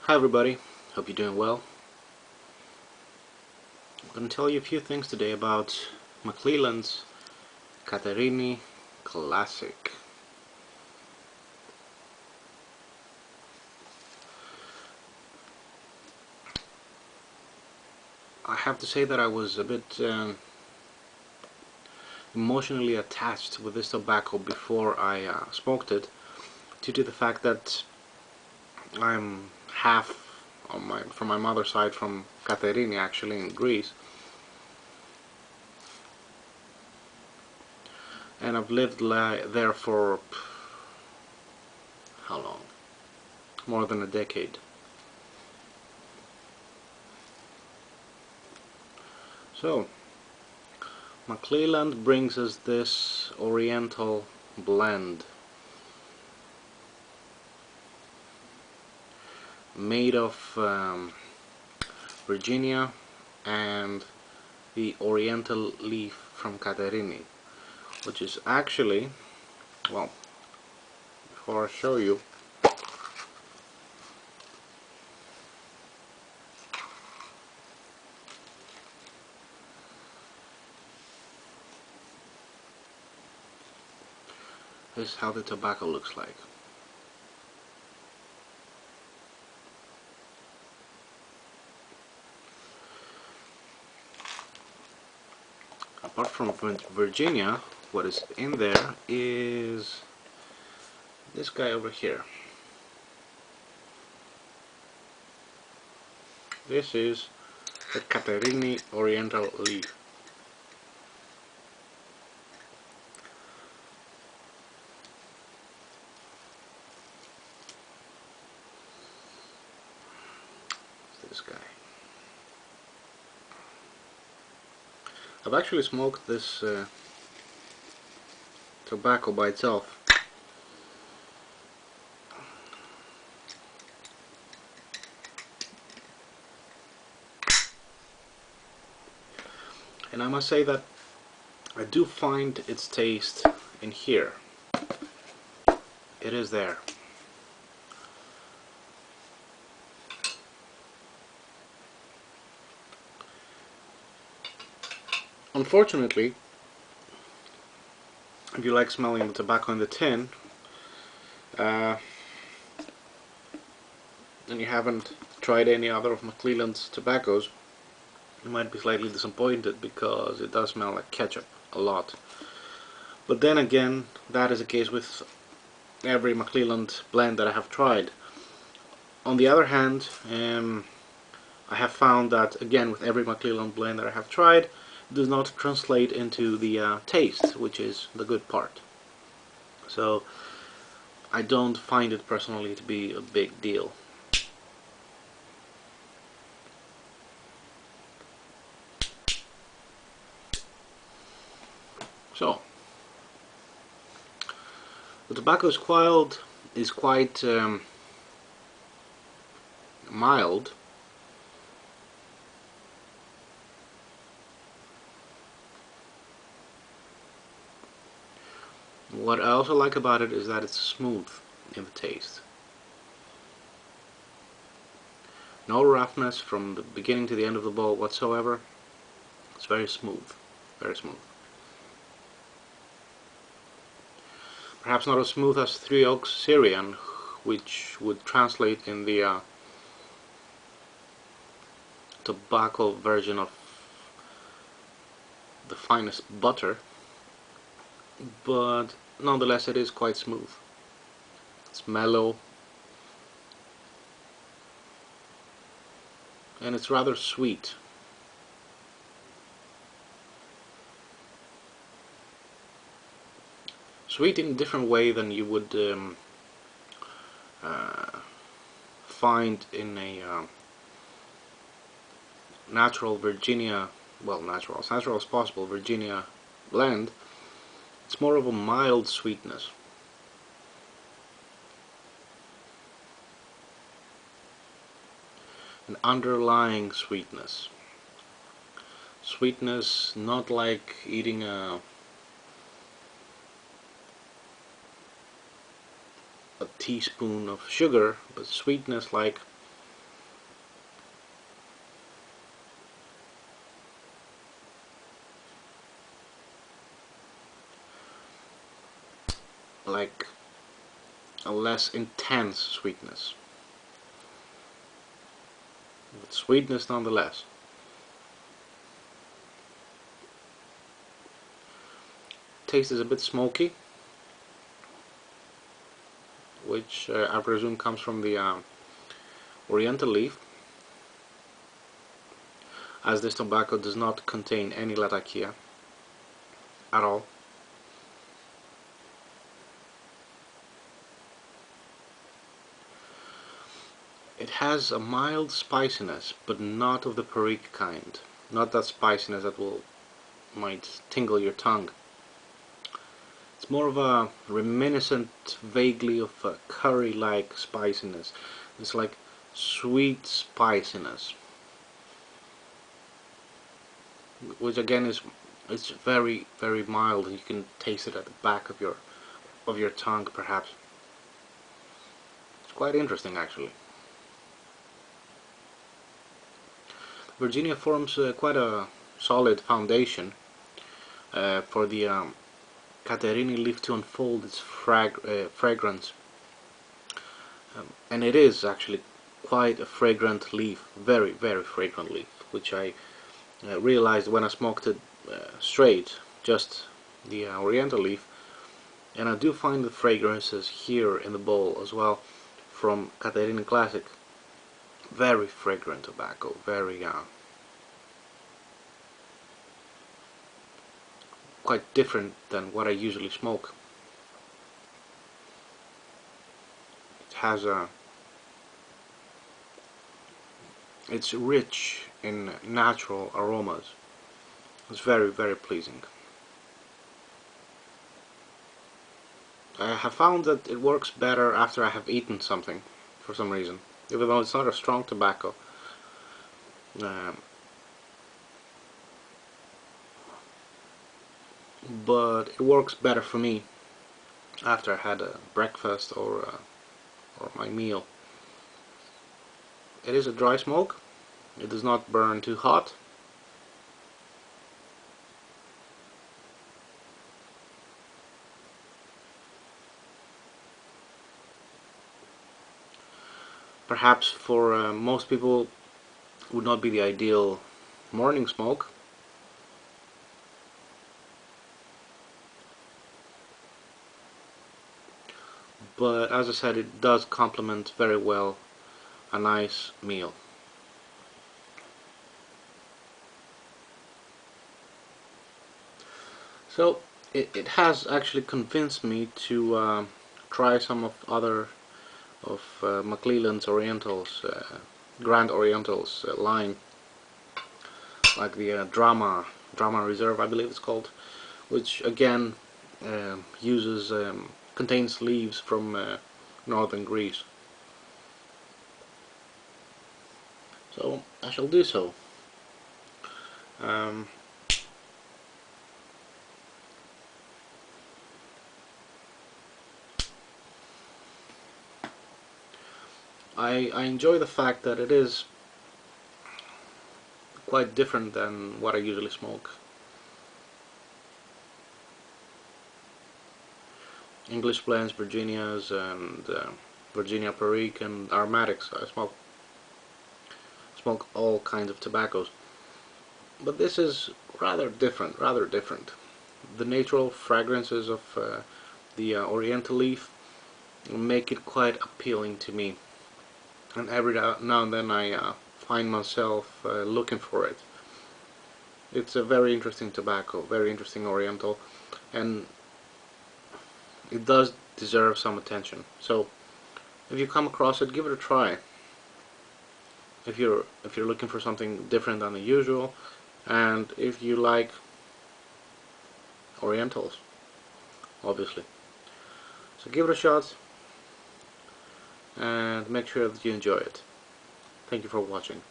Hi everybody, hope you're doing well. I'm going to tell you a few things today about McClelland's Katerini Classic. I have to say that I was a bit emotionally attached with this tobacco before I smoked it, due to the fact that I'm half from my mother's side from Katerini, actually in Greece, and I've lived there for how long? More than a decade. So McClelland brings us this oriental blend made of Virginia and the oriental leaf from Katerini, which is actually, well, before I show you, this is how the tobacco looks like. Apart from Virginia, what is in there is this guy over here. This is the Katerini oriental leaf. This guy. I've actually smoked this tobacco by itself. And I must say that I do find its taste in here. It is there. Unfortunately, if you like smelling the tobacco in the tin, and you haven't tried any other of McClelland's tobaccos, you might be slightly disappointed because it does smell like ketchup a lot. But then again, that is the case with every McClelland blend that I have tried. On the other hand, I have found that, again, with every McClelland blend that I have tried, it does not translate into the taste, which is the good part. So I don't find it personally to be a big deal. So the tobacco is quite mild. What I also like about it is that it's smooth in the taste. No roughness from the beginning to the end of the bowl whatsoever. It's very smooth, very smooth. Perhaps not as smooth as Three Oaks Syrian, which would translate in the tobacco version of the finest butter, but nonetheless it is quite smooth. It's mellow, and it's rather sweet. Sweet in a different way than you would find in a natural Virginia, well, as natural as possible Virginia blend. It's more of a mild sweetness. An underlying sweetness. Sweetness not like eating a teaspoon of sugar, but sweetness like like a less intense sweetness, but sweetness nonetheless. Taste is a bit smoky, which I presume comes from the oriental leaf, as this tobacco does not contain any latakia at all. It has a mild spiciness, but not of the perique kind. Not that spiciness that might tingle your tongue. It's more of a reminiscent, vaguely, of a curry-like spiciness. It's like sweet spiciness, which again it's very, very mild, and you can taste it at the back of your tongue, perhaps. It's quite interesting, actually. Virginia forms quite a solid foundation for the Katerini leaf to unfold its fragrance, and it is actually quite a fragrant leaf, very, very fragrant leaf, which I realized when I smoked it straight, just the oriental leaf. And I do find the fragrances here in the bowl as well from Katerini Classic. Very fragrant tobacco, very quite different than what I usually smoke. It has it's rich in natural aromas. It's very, very pleasing. I have found that it works better after I have eaten something, for some reason. Even though it's not a strong tobacco. But it works better for me after I had a breakfast or my meal. It is a dry smoke. It does not burn too hot. Perhaps for most people would not be the ideal morning smoke. But as I said, it does complement very well a nice meal. So it has actually convinced me to try some of other of McClelland's Orientals, Grand Orientals line, like the Drama Reserve, I believe it's called, which again uses contains leaves from northern Greece. So I shall do so. I enjoy the fact that it is quite different than what I usually smoke. English blends, Virginias, and Virginia Perique and aromatics. I smoke all kinds of tobaccos, but this is rather different. The natural fragrances of the Oriental leaf make it quite appealing to me, and every now and then I find myself looking for it. It's a very interesting tobacco, very interesting Oriental, and it does deserve some attention. So if you come across it, give it a try. If you're looking for something different than the usual, and if you like Orientals, obviously. So give it a shot and make sure that you enjoy it. Thank you for watching.